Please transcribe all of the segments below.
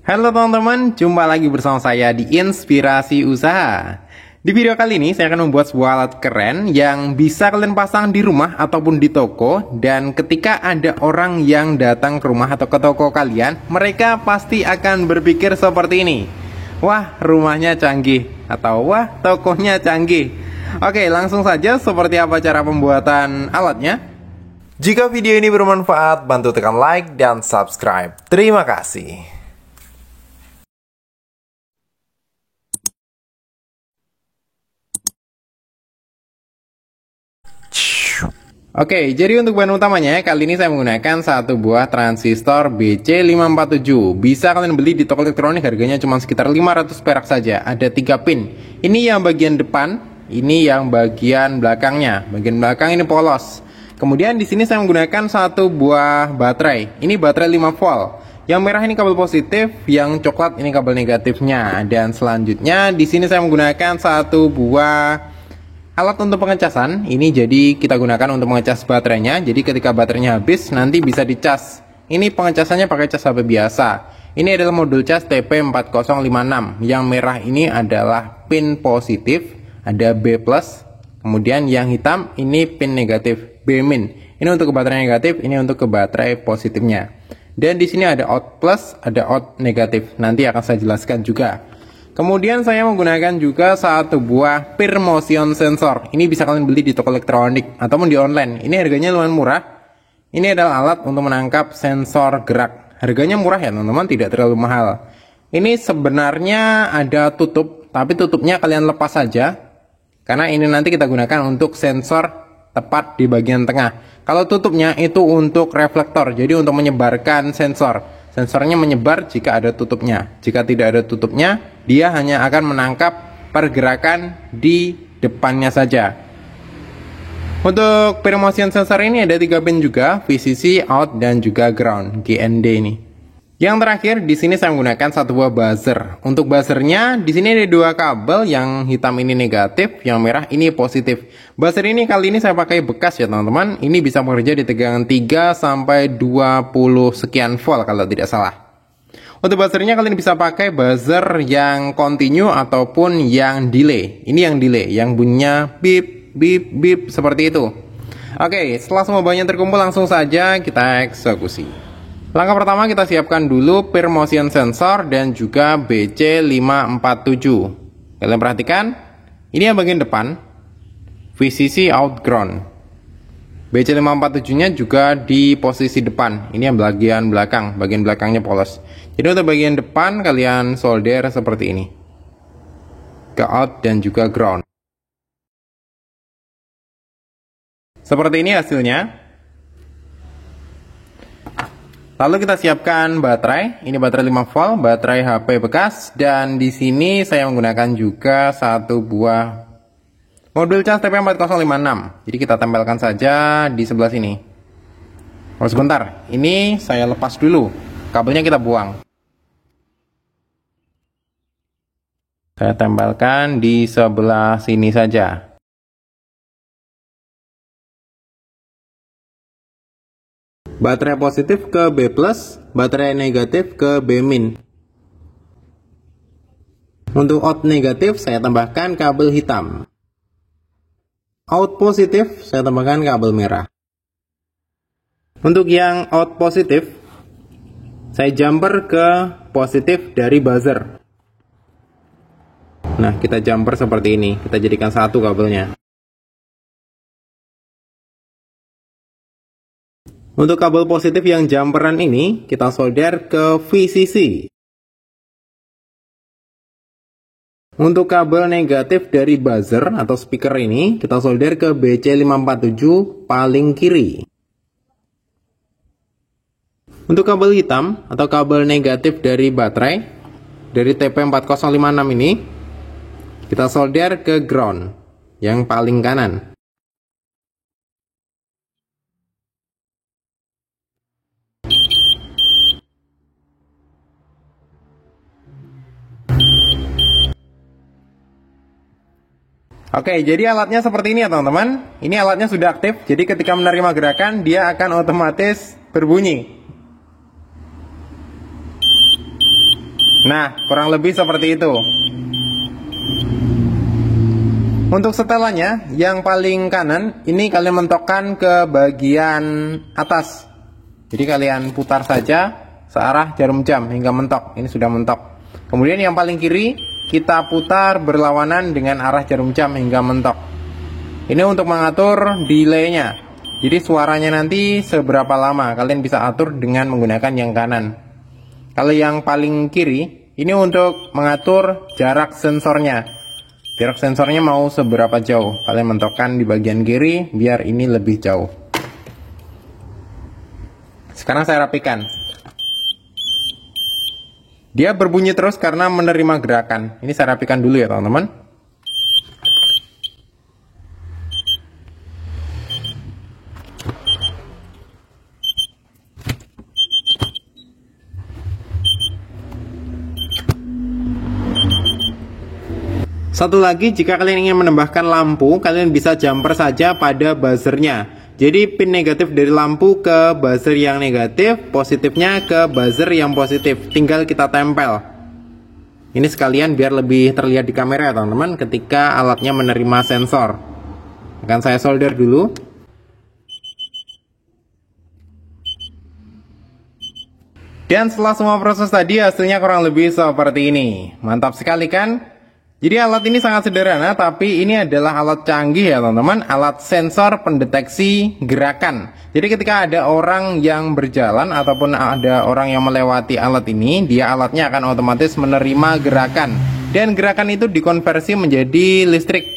Halo teman-teman, jumpa lagi bersama saya di Inspirasi Usaha. Di video kali ini saya akan membuat sebuah alat keren yang bisa kalian pasang di rumah ataupun di toko. Dan ketika ada orang yang datang ke rumah atau ke toko kalian, mereka pasti akan berpikir seperti ini. Wah, rumahnya canggih, atau wah, tokonya canggih. Oke, langsung saja seperti apa cara pembuatan alatnya. Jika video ini bermanfaat, bantu tekan like dan subscribe. Terima kasih. Oke, jadi untuk bahan utamanya kali ini saya menggunakan satu buah transistor BC547. Bisa kalian beli di toko elektronik, harganya cuma sekitar 500 perak saja. Ada 3 pin. Ini yang bagian depan, ini yang bagian belakangnya. Bagian belakang ini polos. Kemudian di sini saya menggunakan satu buah baterai. Ini baterai 5 volt. Yang merah ini kabel positif, yang coklat ini kabel negatifnya. Dan selanjutnya di sini saya menggunakan satu buah alat untuk pengecasan. Ini jadi kita gunakan untuk mengecas baterainya. Jadi ketika baterainya habis nanti bisa dicas. Ini pengecasannya pakai cas HP biasa. Ini adalah modul cas TP4056. Yang merah ini adalah pin positif, ada B+. Kemudian yang hitam ini pin negatif, B-. Ini untuk ke baterai negatif, ini untuk ke baterai positifnya. Dan di sini ada out plus, ada out negatif. Nanti akan saya jelaskan juga. Kemudian saya menggunakan juga satu buah peer motion sensor. Ini bisa kalian beli di toko elektronik ataupun di online. Ini harganya lumayan murah. Ini adalah alat untuk menangkap sensor gerak. Harganya murah ya teman-teman, tidak terlalu mahal. Ini sebenarnya ada tutup, tapi tutupnya kalian lepas saja. Karena ini nanti kita gunakan untuk sensor tepat di bagian tengah. Kalau tutupnya itu untuk reflektor, jadi untuk menyebarkan sensor. Sensornya menyebar jika ada tutupnya. Jika tidak ada tutupnya, dia hanya akan menangkap pergerakan di depannya saja. Untuk peer motion sensor ini ada 3 pin juga, VCC, out, dan juga ground, GND ini. Yang terakhir di sini saya menggunakan satu buah buzzer. Untuk buzzernya di sini ada 2 kabel, yang hitam ini negatif, yang merah ini positif. Buzzer ini kali ini saya pakai bekas ya teman-teman. Ini bisa bekerja di tegangan 3 sampai 20 sekian volt kalau tidak salah. Untuk buzzernya kalian bisa pakai buzzer yang continue ataupun yang delay. Ini yang delay, yang bunyinya beep beep beep seperti itu. Oke, setelah semua bahannya terkumpul langsung saja kita eksekusi. Langkah pertama kita siapkan dulu peer motion sensor dan juga BC547. Kalian perhatikan, ini yang bagian depan, VCC out ground. BC547 nya juga di posisi depan, ini yang bagian belakang, bagian belakangnya polos. Jadi untuk bagian depan kalian solder seperti ini, ke out dan juga ground. Seperti ini hasilnya. Lalu kita siapkan baterai. Ini baterai 5 volt, baterai HP bekas, dan di sini saya menggunakan juga satu buah modul cas TP4056. Jadi kita tempelkan saja di sebelah sini. Oh sebentar, ini saya lepas dulu. Kabelnya kita buang. Saya tempelkan di sebelah sini saja. Baterai positif ke B+, baterai negatif ke B-. Untuk out negatif saya tambahkan kabel hitam. Out positif saya tambahkan kabel merah. Untuk yang out positif saya jumper ke positif dari buzzer. Nah, kita jumper seperti ini. Kita jadikan satu kabelnya. Untuk kabel positif yang jumperan ini, kita solder ke VCC. Untuk kabel negatif dari buzzer atau speaker ini, kita solder ke BC547 paling kiri. Untuk kabel hitam atau kabel negatif dari baterai, dari TP4056 ini, kita solder ke ground, yang paling kanan. Oke, jadi alatnya seperti ini ya teman-teman. Ini alatnya sudah aktif, jadi ketika menerima gerakan dia akan otomatis berbunyi. Nah, kurang lebih seperti itu. Untuk setelannya, yang paling kanan, ini kalian mentokkan ke bagian atas. Jadi kalian putar saja searah jarum jam hingga mentok. Ini sudah mentok. Kemudian yang paling kiri, kita putar berlawanan dengan arah jarum jam hingga mentok. Ini untuk mengatur delaynya. Jadi suaranya nanti seberapa lama, kalian bisa atur dengan menggunakan yang kanan. Kalau yang paling kiri, ini untuk mengatur jarak sensornya. Jarak sensornya mau seberapa jauh, kalian mentokkan di bagian kiri biar ini lebih jauh. Sekarang saya rapikan. Dia berbunyi terus karena menerima gerakan. Ini saya rapikan dulu ya teman-teman. Satu lagi, jika kalian ingin menambahkan lampu, kalian bisa jumper saja pada buzzernya. Jadi pin negatif dari lampu ke buzzer yang negatif, positifnya ke buzzer yang positif. Tinggal kita tempel. Ini sekalian biar lebih terlihat di kamera ya teman-teman, ketika alatnya menerima sensor. Akan saya solder dulu. Dan setelah semua proses tadi, hasilnya kurang lebih seperti ini. Mantap sekali kan? Jadi alat ini sangat sederhana, tapi ini adalah alat canggih ya teman-teman, alat sensor pendeteksi gerakan. Jadi ketika ada orang yang berjalan ataupun ada orang yang melewati alat ini, alatnya akan otomatis menerima gerakan. Dan gerakan itu dikonversi menjadi listrik.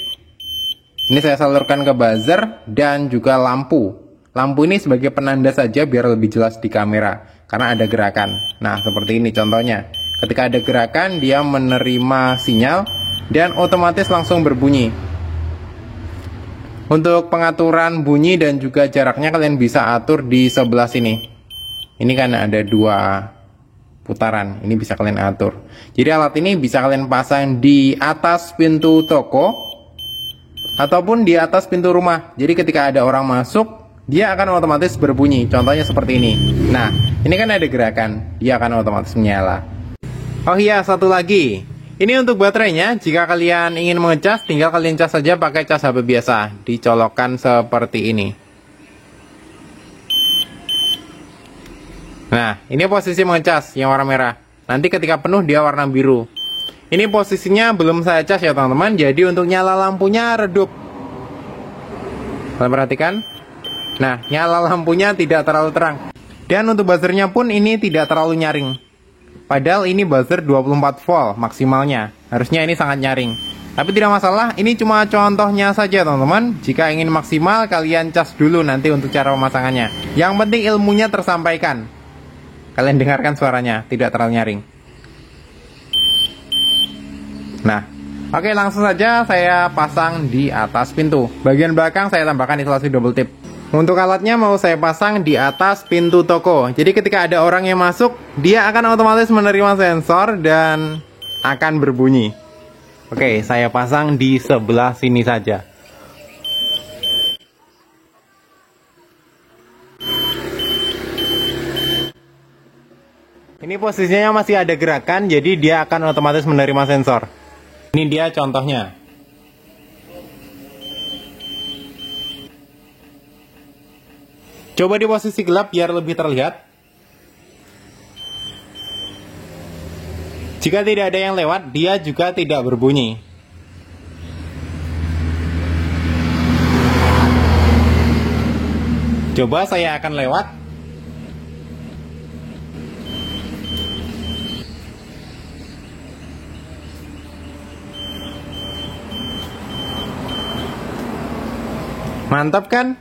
Ini saya salurkan ke buzzer dan juga lampu. Lampu ini sebagai penanda saja biar lebih jelas di kamera, karena ada gerakan. Nah seperti ini contohnya. Ketika ada gerakan, dia menerima sinyal dan otomatis langsung berbunyi. Untuk pengaturan bunyi dan juga jaraknya kalian bisa atur di sebelah sini. Ini kan ada 2 putaran, ini bisa kalian atur. Jadi alat ini bisa kalian pasang di atas pintu toko ataupun di atas pintu rumah. Jadi ketika ada orang masuk, dia akan otomatis berbunyi. Contohnya seperti ini. Nah, ini kan ada gerakan, dia akan otomatis menyala. Oh iya, satu lagi. Ini untuk baterainya, jika kalian ingin mengecas, tinggal kalian cas saja pakai cas HP biasa. Dicolokkan seperti ini. Nah, ini posisi mengecas yang warna merah. Nanti ketika penuh dia warna biru. Ini posisinya belum saya cas ya teman-teman, jadi untuk nyala lampunya redup. Kalian perhatikan? Nah, nyala lampunya tidak terlalu terang. Dan untuk buzzernya pun ini tidak terlalu nyaring. Padahal ini buzzer 24 volt maksimalnya. Harusnya ini sangat nyaring. Tapi tidak masalah, ini cuma contohnya saja teman-teman. Jika ingin maksimal, kalian cas dulu nanti untuk cara pemasangannya. Yang penting ilmunya tersampaikan. Kalian dengarkan suaranya, tidak terlalu nyaring. Nah, oke, langsung saja saya pasang di atas pintu. Bagian belakang saya tambahkan isolasi double tip. Untuk alatnya mau saya pasang di atas pintu toko. Jadi ketika ada orang yang masuk, dia akan otomatis menerima sensor dan akan berbunyi. Oke, saya pasang di sebelah sini saja. Ini posisinya masih ada gerakan, jadi dia akan otomatis menerima sensor. Ini dia contohnya. Coba di posisi gelap biar lebih terlihat. Jika tidak ada yang lewat, dia juga tidak berbunyi. Coba saya akan lewat. Mantap kan?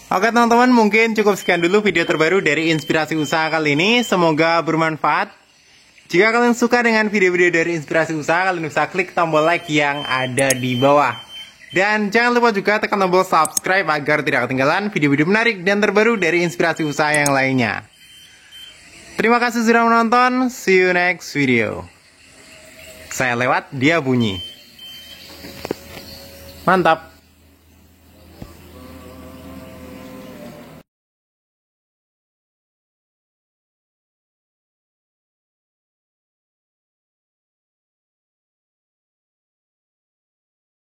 Oke teman-teman, mungkin cukup sekian dulu video terbaru dari Inspirasi Usaha kali ini. Semoga bermanfaat. Jika kalian suka dengan video-video dari Inspirasi Usaha, kalian bisa klik tombol like yang ada di bawah. Dan jangan lupa juga tekan tombol subscribe agar tidak ketinggalan video-video menarik dan terbaru dari Inspirasi Usaha yang lainnya. Terima kasih sudah menonton. See you next video. Saya lewat, dia bunyi. Mantap.